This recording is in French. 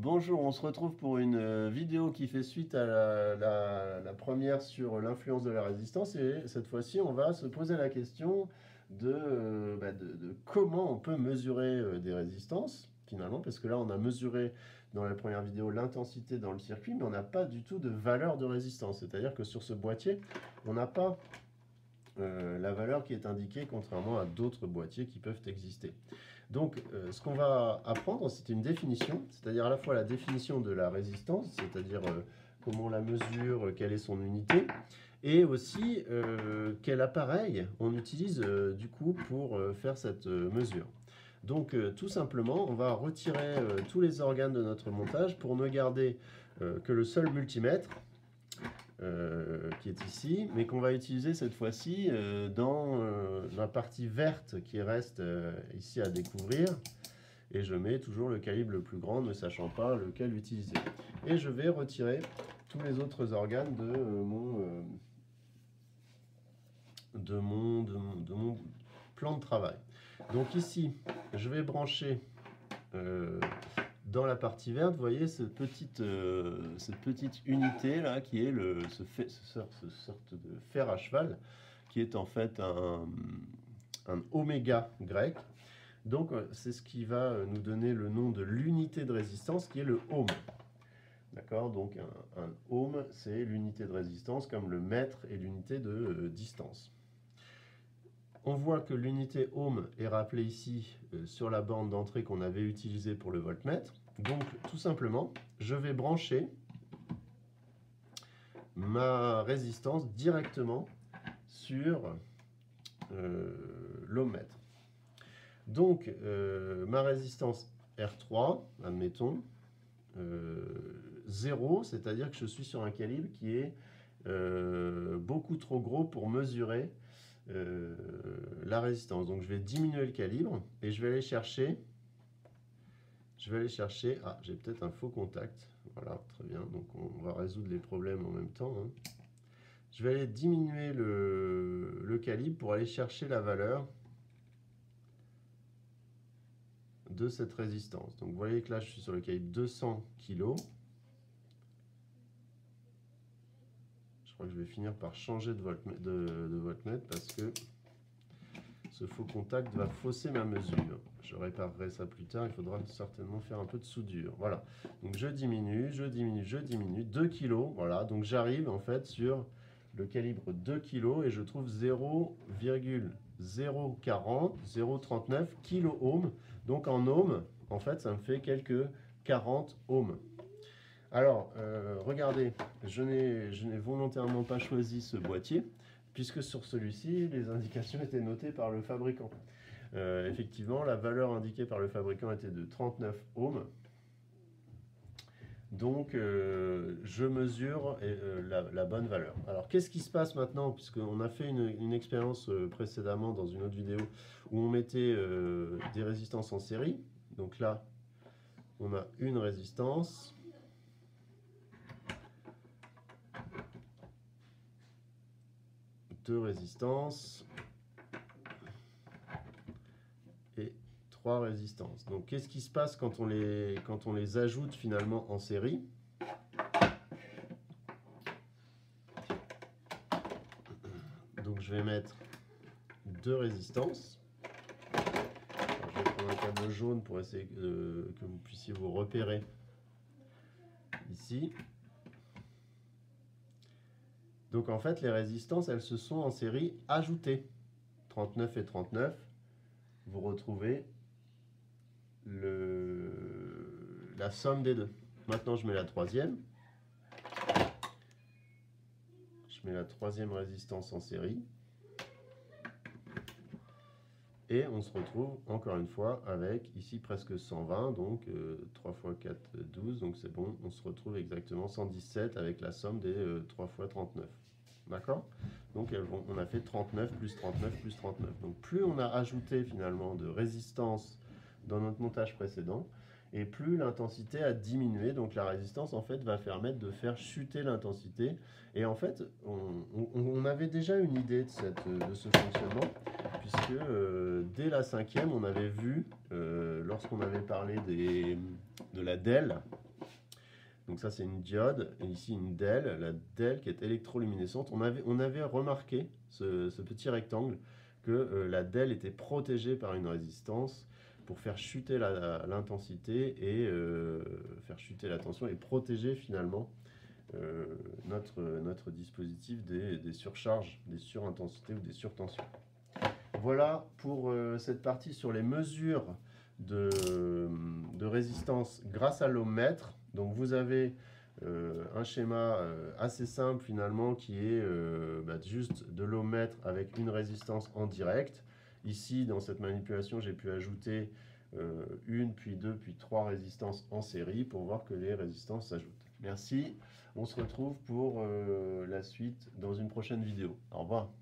Bonjour, on se retrouve pour une vidéo qui fait suite à la première sur l'influence de la résistance et cette fois-ci on va se poser la question de comment on peut mesurer des résistances finalement, parce que là on a mesuré dans la première vidéo l'intensité dans le circuit mais on n'a pas du tout de valeur de résistance, c'est-à-dire que sur ce boîtier on n'a pas la valeur qui est indiquée contrairement à d'autres boîtiers qui peuvent exister. Donc, ce qu'on va apprendre, c'est une définition, c'est-à-dire à la fois la définition de la résistance, c'est-à-dire comment on la mesure, quelle est son unité, et aussi quel appareil on utilise du coup pour faire cette mesure. Donc, tout simplement, on va retirer tous les organes de notre montage pour ne garder que le seul multimètre, qui est ici, mais qu'on va utiliser cette fois-ci dans la partie verte qui reste ici à découvrir. Et je mets toujours le calibre le plus grand, ne sachant pas lequel utiliser. Et je vais retirer tous les autres organes de mon plan de travail. Donc ici, je vais brancher dans la partie verte, vous voyez cette petite unité là qui est ce sorte de fer à cheval qui est en fait un oméga grec. Donc c'est ce qui va nous donner le nom de l'unité de résistance qui est le ohm. D'accord, donc un ohm c'est l'unité de résistance comme le mètre est l'unité de distance. On voit que l'unité ohm est rappelée ici sur la borne d'entrée qu'on avait utilisée pour le voltmètre. Donc tout simplement, je vais brancher ma résistance directement sur l'ohmmètre. Donc ma résistance R3, admettons, 0, c'est-à-dire que je suis sur un calibre qui est beaucoup trop gros pour mesurer la résistance. Donc je vais diminuer le calibre et je vais aller chercher, ah j'ai peut-être un faux contact, voilà, très bien, donc on va résoudre les problèmes en même temps, hein. Je vais aller diminuer le calibre pour aller chercher la valeur de cette résistance. Donc vous voyez que là je suis sur le calibre 200 kg. Je crois que je vais finir par changer de voltmètre parce que ce faux contact va fausser ma mesure. Je réparerai ça plus tard, il faudra certainement faire un peu de soudure. Voilà, donc je diminue, 2 kg, voilà, donc j'arrive en fait sur le calibre 2 kg et je trouve 0,040, 0,39 kOhm. Donc en ohms, en fait, ça me fait quelques 40 ohms. Alors, regardez, je n'ai volontairement pas choisi ce boîtier, puisque sur celui-ci, les indications étaient notées par le fabricant. Effectivement, la valeur indiquée par le fabricant était de 39 ohms. Donc, je mesure la bonne valeur. Alors, qu'est-ce qui se passe maintenant? Puisqu'on a fait une expérience précédemment dans une autre vidéo où on mettait des résistances en série. Donc là, on a une résistance. Deux résistances et 3 résistances. Donc qu'est-ce qui se passe quand on les ajoute finalement en série? Donc je vais mettre 2 résistances. Alors, je vais prendre un câble jaune pour essayer que vous puissiez vous repérer ici. Donc en fait, les résistances, elles se sont en série ajoutées. 39 et 39, vous retrouvez la somme des deux. Maintenant, je mets la troisième. Je mets la troisième résistance en série. Et on se retrouve encore une fois avec ici presque 120, donc 3 x 4, 12, donc c'est bon, on se retrouve exactement 117 avec la somme des 3 x 39. D'accord? Donc on a fait 39 plus 39 plus 39. Donc plus on a ajouté finalement de résistance dans notre montage précédent, et plus l'intensité a diminué, donc la résistance en fait va permettre de faire chuter l'intensité. Et en fait, on avait déjà une idée de ce fonctionnement, puisque dès la 5e, on avait vu, lorsqu'on avait parlé de la DEL, Donc ça, c'est une diode, et ici une DEL, la DEL qui est électroluminescente. On avait remarqué ce petit rectangle que la DEL était protégée par une résistance pour faire chuter l'intensité et faire chuter la tension et protéger finalement notre dispositif des surcharges, des surintensités ou des surtensions. Voilà pour cette partie sur les mesures de résistance grâce à l'ohmmètre. Donc vous avez un schéma assez simple finalement qui est juste de l'ohmmètre avec une résistance en direct. Ici, dans cette manipulation, j'ai pu ajouter une, puis deux, puis trois résistances en série pour voir que les résistances s'ajoutent. Merci, on se retrouve pour la suite dans une prochaine vidéo. Au revoir.